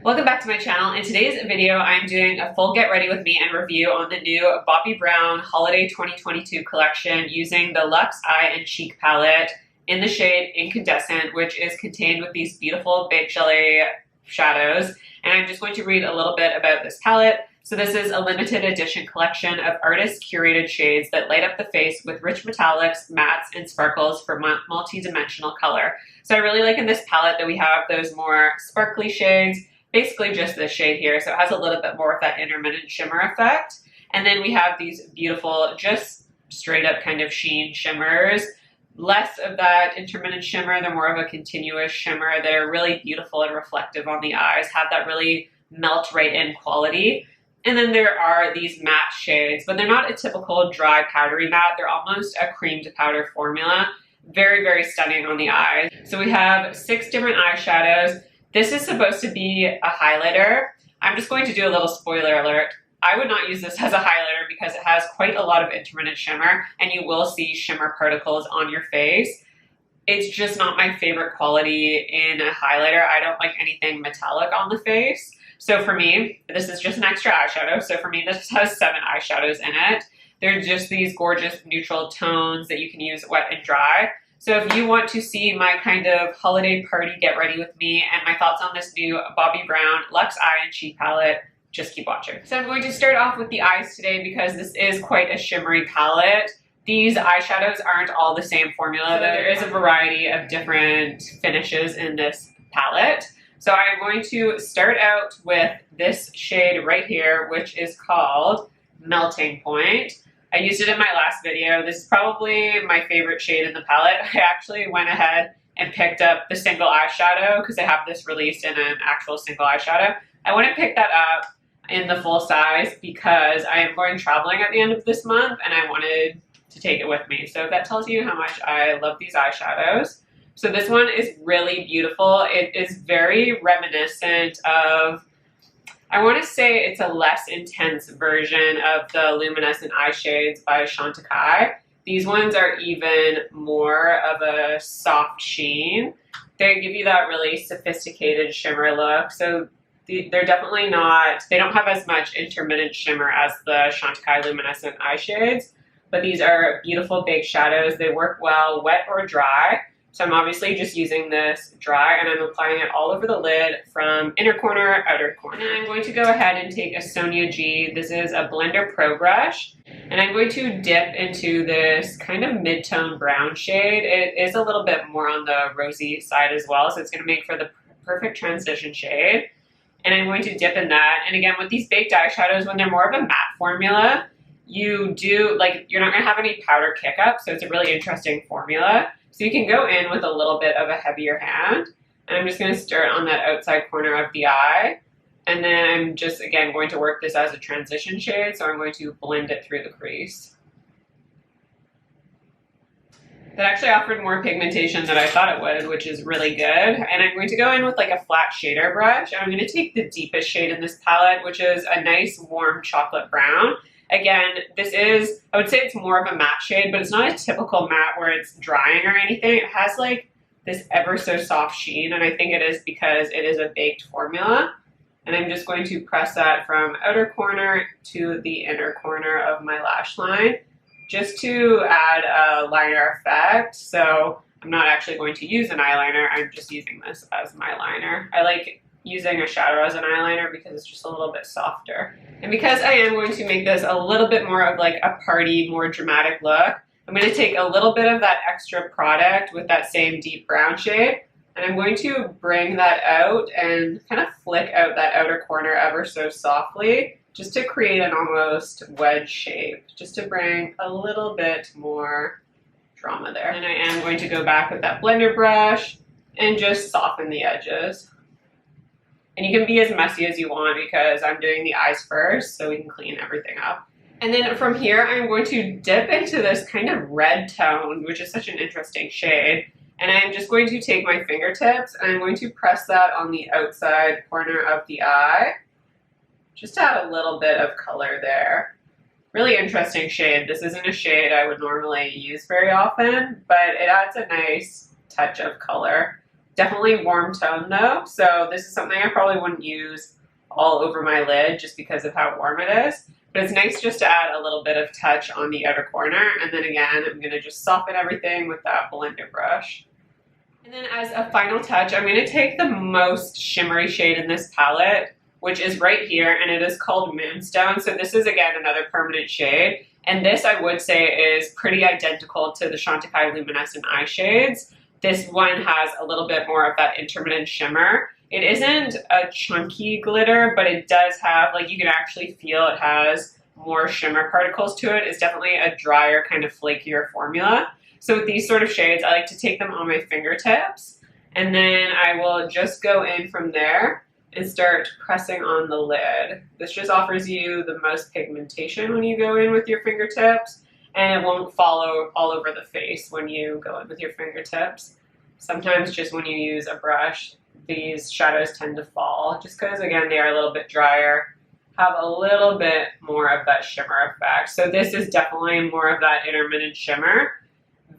Welcome back to my channel. In today's video, I'm doing a full get ready with me and review on the new Bobbi Brown Holiday 2022 collection using the Luxe Eye and Cheek palette in the shade Incandescent, which is contained with these beautiful baked jelly shadows. And I'm just going to read a little bit about this palette. So this is a limited edition collection of artist curated shades that light up the face with rich metallics, mattes, and sparkles for multi-dimensional color. So I really like in this palette that we have those more sparkly shades, basically just this shade here. So it has a little bit more of that intermittent shimmer effect. And then we have these beautiful, just straight up kind of sheen shimmers. Less of that intermittent shimmer, they're more of a continuous shimmer. They're really beautiful and reflective on the eyes, have that really melt right in quality. And then there are these matte shades, but they're not a typical dry powdery matte. They're almost a cream to powder formula. Very, very stunning on the eyes. So we have 6 different eyeshadows. This is supposed to be a highlighter. I'm just going to do a little spoiler alert. I would not use this as a highlighter because it has quite a lot of intermittent shimmer and you will see shimmer particles on your face. It's just not my favorite quality in a highlighter. I don't like anything metallic on the face. So for me, this is just an extra eyeshadow. So for me, this has 7 eyeshadows in it. They're just these gorgeous neutral tones that you can use wet and dry. So if you want to see my kind of holiday party get ready with me and my thoughts on this new Bobbi Brown Luxe Eye and Cheek palette, just keep watching. So I'm going to start off with the eyes today because this is quite a shimmery palette. These eyeshadows aren't all the same formula, though there is a variety of different finishes in this palette. So I'm going to start out with this shade right here, which is called Melting Point. I used it in my last video. This is probably my favorite shade in the palette. I actually went ahead and picked up the single eyeshadow because I have this released in an actual single eyeshadow. I went and picked that up in the full size because I am going traveling at the end of this month and I wanted to take it with me. So that tells you how much I love these eyeshadows. So this one is really beautiful. It is very reminiscent of, I want to say it's a less intense version of the Luminescent Eye Shades by Chantecaille. These ones are even more of a soft sheen. They give you that really sophisticated shimmer look. So they're definitely not, they don't have as much intermittent shimmer as the Chantecaille Luminescent Eye Shades, but these are beautiful baked shadows. They work well wet or dry. So I'm obviously just using this dry and I'm applying it all over the lid from inner corner, outer corner. And I'm going to go ahead and take a Sonia G. This is a Blender Pro brush. And I'm going to dip into this kind of mid-tone brown shade. It is a little bit more on the rosy side as well, so it's going to make for the perfect transition shade. And I'm going to dip in that. And again, with these baked eyeshadows, when they're more of a matte formula, you do, like, you're not going to have any powder kick up, so it's a really interesting formula. So you can go in with a little bit of a heavier hand, and I'm just going to start on that outside corner of the eye, and then I'm just, again, going to work this as a transition shade, so I'm going to blend it through the crease. That actually offered more pigmentation than I thought it would, which is really good. And I'm going to go in with like a flat shader brush, and I'm going to take the deepest shade in this palette, which is a nice warm chocolate brown. Again, this is, I would say it's more of a matte shade, but it's not a typical matte where it's drying or anything. It has like this ever so soft sheen, and I think it is because it is a baked formula. And I'm just going to press that from outer corner to the inner corner of my lash line, just to add a liner effect. So I'm not actually going to use an eyeliner, I'm just using this as my liner. I like using a shadow as an eyeliner because it's just a little bit softer. And because I am going to make this a little bit more of like a party, more dramatic look, I'm going to take a little bit of that extra product with that same deep brown shade, and I'm going to bring that out and kind of flick out that outer corner ever so softly, just to create an almost wedge shape, just to bring a little bit more drama there. And I am going to go back with that blender brush and just soften the edges. And you can be as messy as you want because I'm doing the eyes first so we can clean everything up. And then from here, I'm going to dip into this kind of red tone, which is such an interesting shade. And I'm just going to take my fingertips and I'm going to press that on the outside corner of the eye, just to add a little bit of color there. Really interesting shade. This isn't a shade I would normally use very often, but it adds a nice touch of color Definitely warm tone though, so this is something I probably wouldn't use all over my lid just because of how warm it is. But it's nice just to add a little bit of touch on the outer corner. And then again, I'm going to just soften everything with that blender brush. And then as a final touch, I'm going to take the most shimmery shade in this palette, which is right here, and it is called Moonstone. So this is, again, another permanent shade. And this, I would say, is pretty identical to the Chantecaille Luminescent eye shades. This one has a little bit more of that intermittent shimmer. It isn't a chunky glitter, but it does have, like, you can actually feel it has more shimmer particles to it. It's definitely a drier, kind of flakier formula. So with these sort of shades, I like to take them on my fingertips, and then I will just go in from there and start pressing on the lid. This just offers you the most pigmentation when you go in with your fingertips, and it won't follow all over the face when you go in with your fingertips. Sometimes just when you use a brush, these shadows tend to fall, just because, again, they are a little bit drier, have a little bit more of that shimmer effect. So this is definitely more of that intermittent shimmer.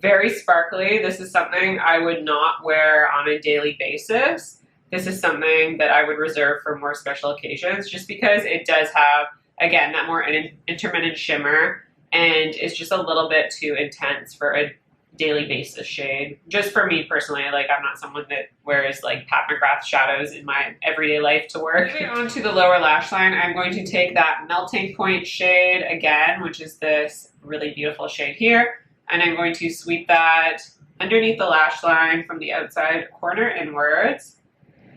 Very sparkly. This is something I would not wear on a daily basis. This is something that I would reserve for more special occasions just because it does have, again, that more intermittent shimmer, and it's just a little bit too intense for a daily basis shade. Just for me personally, like, I'm not someone that wears like Pat McGrath shadows in my everyday life to work. Moving on to the lower lash line, I'm going to take that Melting Point shade again, which is this really beautiful shade here. And I'm going to sweep that underneath the lash line from the outside corner inwards.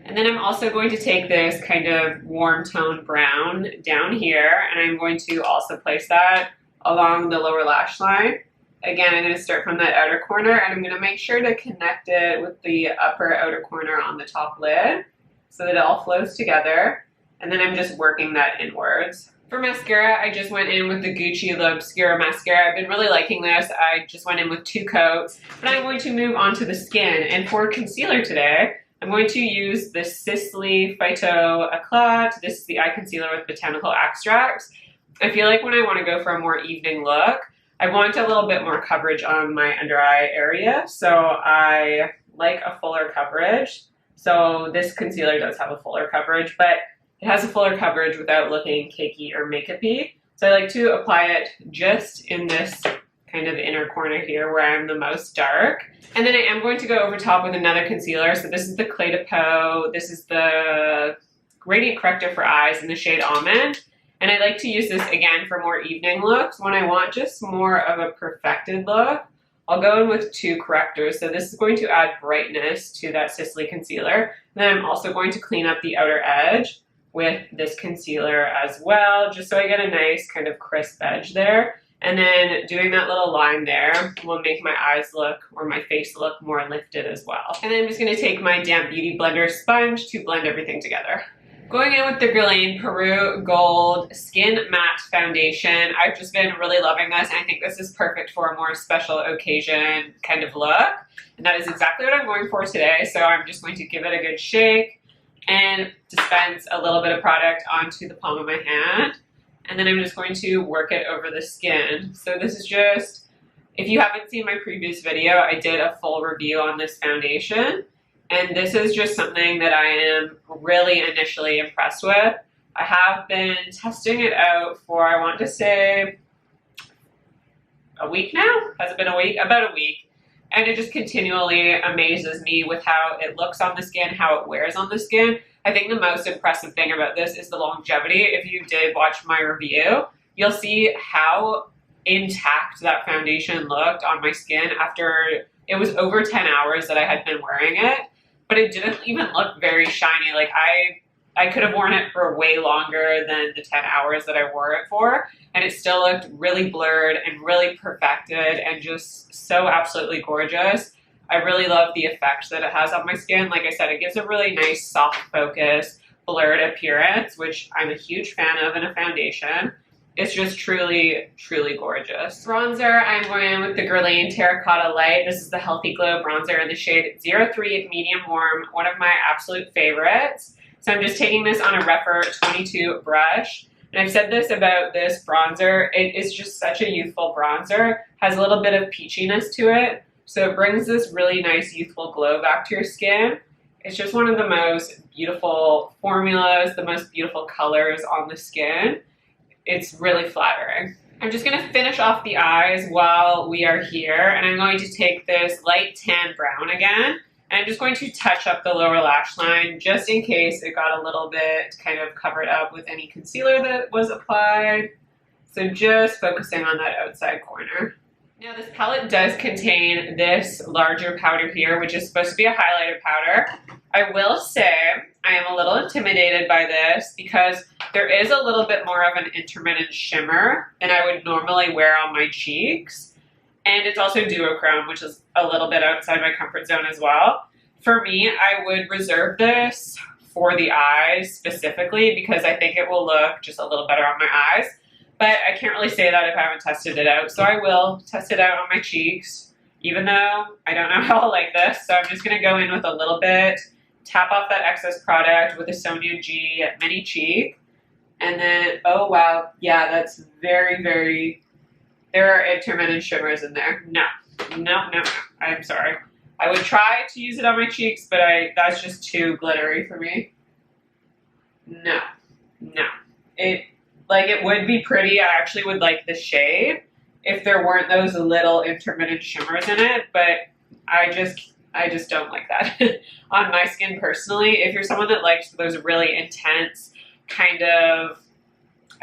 And then I'm also going to take this kind of warm tone brown down here, and I'm going to also place that along the lower lash line. Again, I'm going to start from that outer corner, and I'm going to make sure to connect it with the upper outer corner on the top lid so that it all flows together. And then I'm just working that inwards. For mascara, I just went in with the Gucci L'Obscura mascara. I've been really liking this. I just went in with 2 coats, but I'm going to move on to the skin. And for concealer today, I'm going to use the Sisley Phyto-Éclat. This is the eye concealer with botanical extracts. I feel like when I want to go for a more evening look, I want a little bit more coverage on my under eye area, so I like a fuller coverage. So this concealer does have a fuller coverage, but it has a fuller coverage without looking cakey or makeup-y. So I like to apply it just in this kind of inner corner here where I'm the most dark. And then I am going to go over top with another concealer. So this is the Éclat de Peau. This is the Radiant Corrector for Eyes in the shade Almond. And I like to use this again for more evening looks. When I want just more of a perfected look, I'll go in with 2 correctors. So this is going to add brightness to that Sisley concealer. And then I'm also going to clean up the outer edge with this concealer as well, just so I get a nice kind of crisp edge there. And then doing that little line there will make my eyes look, or my face look, more lifted as well. And then I'm just gonna take my damp beauty blender sponge to blend everything together. Going in with the Guerlain Parure Gold Skin Matte Foundation. I've just been really loving this, and I think this is perfect for a more special occasion kind of look. And that is exactly what I'm going for today, so I'm just going to give it a good shake and dispense a little bit of product onto the palm of my hand. And then I'm just going to work it over the skin. So this is just, if you haven't seen my previous video, I did a full review on this foundation. And this is just something that I am really initially impressed with. I have been testing it out for, I want to say, a week now? Has it been a week? About a week. And it just continually amazes me with how it looks on the skin, how it wears on the skin. I think the most impressive thing about this is the longevity. If you did watch my review, you'll see how intact that foundation looked on my skin after it was over 10 hours that I had been wearing it. But it didn't even look very shiny. Like I could have worn it for way longer than the 10 hours that I wore it for, and it still looked really blurred and really perfected and just so absolutely gorgeous. I really love the effect that it has on my skin. Like I said, it gives a really nice soft focus, blurred appearance, which I'm a huge fan of in a foundation. It's just truly, truly gorgeous. Bronzer, I'm going in with the Guerlain Terracotta Light. This is the Healthy Glow bronzer in the shade 03 Medium Warm, one of my absolute favorites. So I'm just taking this on a Rephr 22 brush. And I've said this about this bronzer, it is just such a youthful bronzer, has a little bit of peachiness to it. So it brings this really nice youthful glow back to your skin. It's just one of the most beautiful formulas, the most beautiful colors on the skin. It's really flattering. I'm just going to finish off the eyes while we are here, and I'm going to take this light tan brown again, and I'm just going to touch up the lower lash line just in case it got a little bit kind of covered up with any concealer that was applied. So just focusing on that outside corner. Now this palette does contain this larger powder here, which is supposed to be a highlighter powder. I will say I am a little intimidated by this because there is a little bit more of an intermittent shimmer than I would normally wear on my cheeks. And it's also duochrome, which is a little bit outside my comfort zone as well. For me, I would reserve this for the eyes specifically because I think it will look just a little better on my eyes. But I can't really say that if I haven't tested it out. So I will test it out on my cheeks, even though I don't know how I'll like this. So I'm just going to go in with a little bit, tap off that excess product with a Sonia G mini cheek. And then, oh wow, yeah, that's very, very, there are intermittent shimmers in there. No, I'm sorry. I would try to use it on my cheeks, but that's just too glittery for me. No. It would be pretty. I actually would like the shade if there weren't those little intermittent shimmers in it, but I just don't like that on my skin personally. If you're someone that likes those really intense kind of,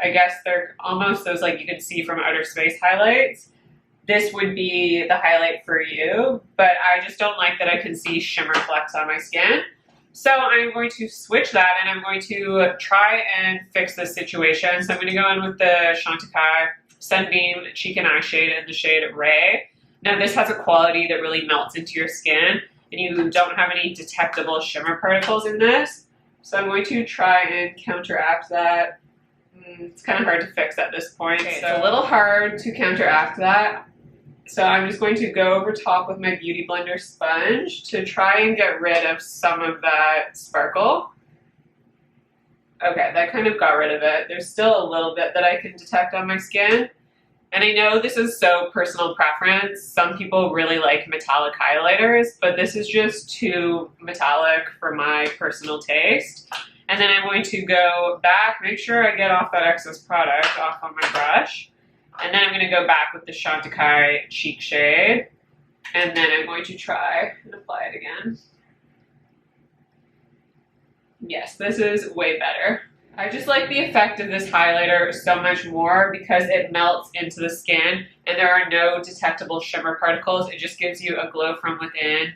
I guess they're almost those like you can see from outer space highlights, this would be the highlight for you, but I just don't like that I can see shimmer flecks on my skin. So I'm going to switch that and I'm going to try and fix this situation. So I'm going to go in with the Chantecaille Sunbeam Cheek and Eye shade in the shade Ray. Now this has a quality that really melts into your skin and you don't have any detectable shimmer particles in this. So I'm going to try and counteract that. It's kind of hard to fix at this point. Okay, so it's a little hard to counteract that. So I'm just going to go over top with my Beauty Blender sponge to try and get rid of some of that sparkle. Okay, that kind of got rid of it. There's still a little bit that I can detect on my skin. And I know this is so personal preference. Some people really like metallic highlighters, but this is just too metallic for my personal taste. And then I'm going to go back, make sure I get off that excess product off on my brush. And then I'm going to go back with the Chantecaille cheek shade. And then I'm going to try and apply it again. Yes, this is way better. I just like the effect of this highlighter so much more because it melts into the skin and there are no detectable shimmer particles. It just gives you a glow from within,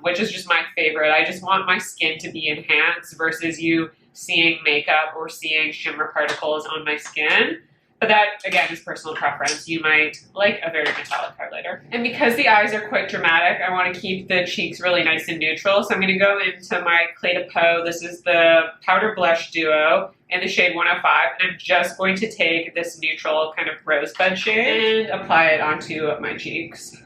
which is just my favorite. I just want my skin to be enhanced versus you seeing makeup or seeing shimmer particles on my skin. But that, again, is personal preference. You might like a very metallic highlighter. And because the eyes are quite dramatic, I want to keep the cheeks really nice and neutral. So I'm going to go into my Éclat Peau. This is the Powder Blush Duo in the shade 105. And I'm just going to take this neutral kind of rosebud shade and apply it onto my cheeks.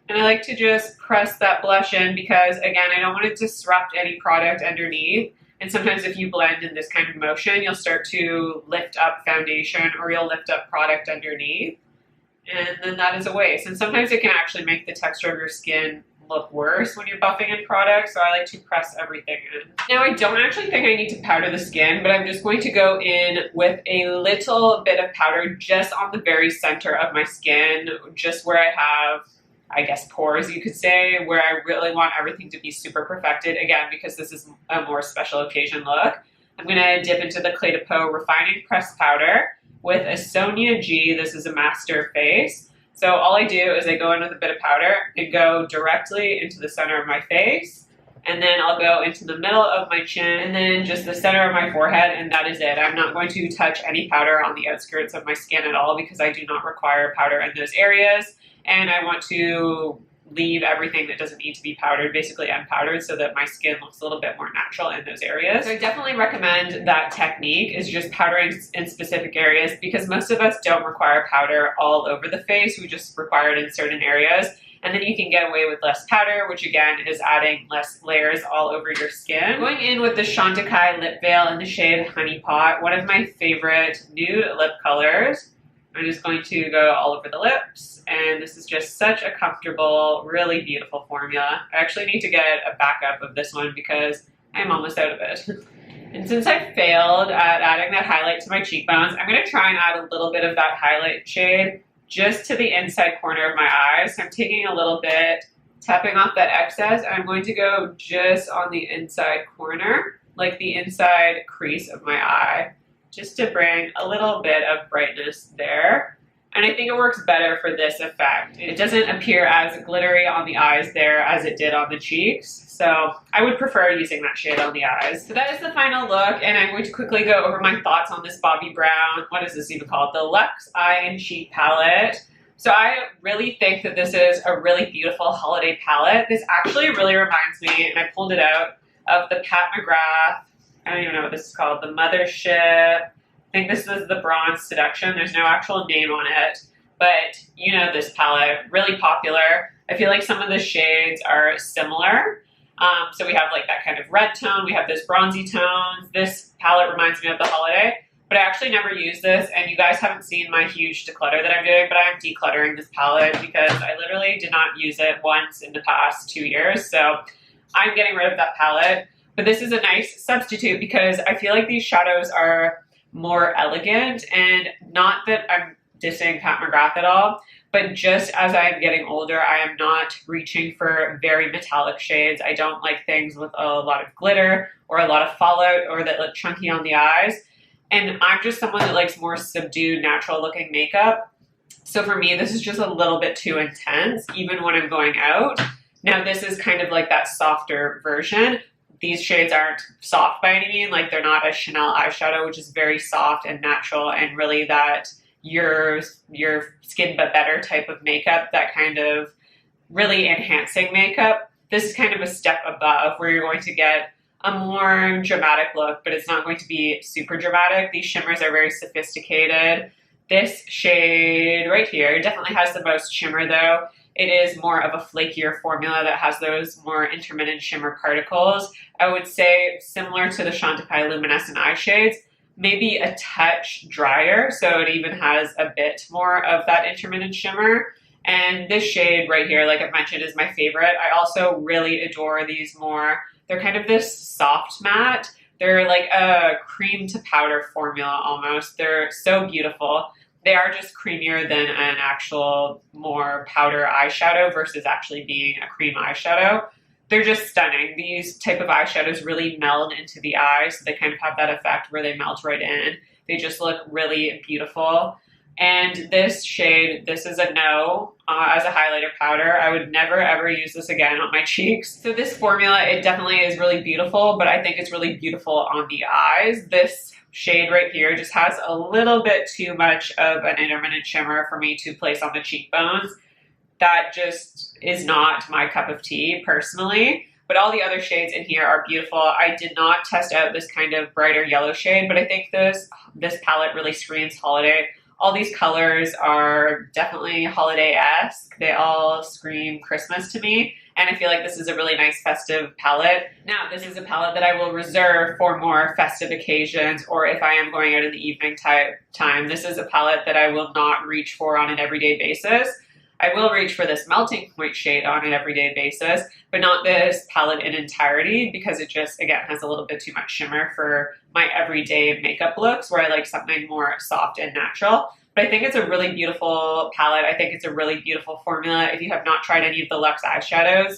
And I like to just press that blush in because, again, I don't want to disrupt any product underneath. And sometimes if you blend in this kind of motion, you'll start to lift up foundation or you'll lift up product underneath. And then that is a waste. And sometimes it can actually make the texture of your skin look worse when you're buffing in product. So I like to press everything in. Now I don't actually think I need to powder the skin, but I'm just going to go in with a little bit of powder just on the very center of my skin, just where I have, I guess, pores, you could say, where I really want everything to be super perfected. Again, because this is a more special occasion look. I'm going to dip into the Éclat Peau Refining Pressed Powder with a Sonia G. This is a master face. So all I do is I go in with a bit of powder and go directly into the center of my face. And then I'll go into the middle of my chin and then just the center of my forehead, and that is it. I'm not going to touch any powder on the outskirts of my skin at all because I do not require powder in those areas. And I want to leave everything that doesn't need to be powdered, basically unpowdered, so that my skin looks a little bit more natural in those areas. So I definitely recommend that technique, is just powdering in specific areas, because most of us don't require powder all over the face. We just require it in certain areas. And then you can get away with less powder, which again is adding less layers all over your skin. Going in with the Chantecaille Lip Veil in the shade Honeypot, one of my favorite nude lip colors. I'm just going to go all over the lips, and this is just such a comfortable, really beautiful formula. I actually need to get a backup of this one because I'm almost out of it. And since I failed at adding that highlight to my cheekbones, I'm going to try and add a little bit of that highlight shade just to the inside corner of my eyes. So I'm taking a little bit, tapping off that excess, and I'm going to go just on the inside corner, like the inside crease of my eye, just to bring a little bit of brightness there. And I think it works better for this effect. It doesn't appear as glittery on the eyes there as it did on the cheeks. So I would prefer using that shade on the eyes. So that is the final look, and I'm going to quickly go over my thoughts on this Bobbi Brown, what is this even called? The Luxe Eye and Cheek Palette. So I really think that this is a really beautiful holiday palette. This actually really reminds me, and I pulled it out, of the Pat McGrath, I don't even know what this is called, the Mothership. I think this is the Bronze Seduction. There's no actual name on it, but you know this palette, really popular. I feel like some of the shades are similar. So we have like that kind of red tone, we have this bronzy tones. This palette reminds me of the holiday, but I actually never use this, and you guys haven't seen my huge declutter that I'm doing, but I'm decluttering this palette because I literally did not use it once in the past 2 years. So I'm getting rid of that palette, but this is a nice substitute because I feel like these shadows are more elegant, and not that I'm dissing Pat McGrath at all, but just as I'm getting older, I am not reaching for very metallic shades. I don't like things with a lot of glitter or a lot of fallout or that look chunky on the eyes. And I'm just someone that likes more subdued, natural looking makeup. So for me, this is just a little bit too intense, even when I'm going out. Now this is kind of like that softer version. These shades aren't soft by any means, like they're not a Chanel eyeshadow, which is very soft and natural and really that your skin but better type of makeup, that kind of really enhancing makeup. This is kind of a step above where you're going to get a more dramatic look, but it's not going to be super dramatic. These shimmers are very sophisticated. This shade right here definitely has the most shimmer though. It is more of a flakier formula that has those more intermittent shimmer particles. I would say similar to the Chantecaille Luminescent eye shades, maybe a touch drier, so it even has a bit more of that intermittent shimmer. And this shade right here, like I've mentioned, is my favorite. I also really adore these more. They're kind of this soft matte. They're like a cream to powder formula almost. They're so beautiful. They are just creamier than an actual more powder eyeshadow versus actually being a cream eyeshadow. They're just stunning. These type of eyeshadows really meld into the eye, so they kind of have that effect where they melt right in. They just look really beautiful. And this shade, this is a no as a highlighter powder. I would never ever use this again on my cheeks. So this formula, it definitely is really beautiful, but I think it's really beautiful on the eyes. This shade right here just has a little bit too much of an intermittent shimmer for me to place on the cheekbones. That just is not my cup of tea personally, but all the other shades in here are beautiful. I did not test out this kind of brighter yellow shade, but I think this palette really screams holiday. All these colors are definitely holiday-esque. They all scream Christmas to me, and I feel like this is a really nice festive palette. Now, this is a palette that I will reserve for more festive occasions, or if I am going out in the evening time. This is a palette that I will not reach for on an everyday basis. I will reach for this melting point shade on an everyday basis, but not this palette in entirety because it just, again, has a little bit too much shimmer for my everyday makeup looks where I like something more soft and natural. But I think it's a really beautiful palette. I think it's a really beautiful formula. If you have not tried any of the Luxe eyeshadows,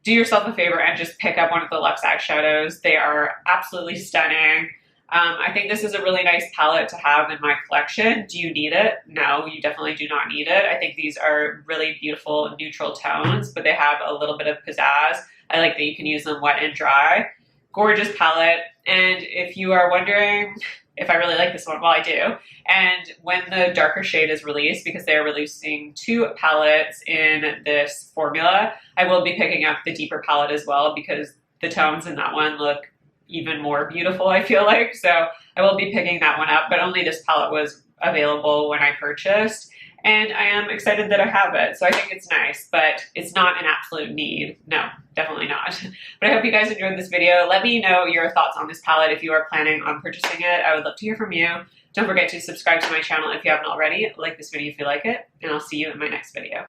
do yourself a favor and just pick up one of the Luxe eyeshadows. They are absolutely stunning. I think this is a really nice palette to have in my collection. Do you need it? No, you definitely do not need it. I think these are really beautiful neutral tones, but they have a little bit of pizzazz. I like that you can use them wet and dry. Gorgeous palette. And if you are wondering if I really like this one, well, I do. And when the darker shade is released, because they are releasing 2 palettes in this formula, I will be picking up the deeper palette as well because the tones in that one look even more beautiful, I feel like. So I will be picking that one up, but only this palette was available when I purchased. And I am excited that I have it. So I think it's nice, but it's not an absolute need. No, definitely not. But I hope you guys enjoyed this video. Let me know your thoughts on this palette if you are planning on purchasing it. I would love to hear from you. Don't forget to subscribe to my channel if you haven't already, like this video if you like it, and I'll see you in my next video.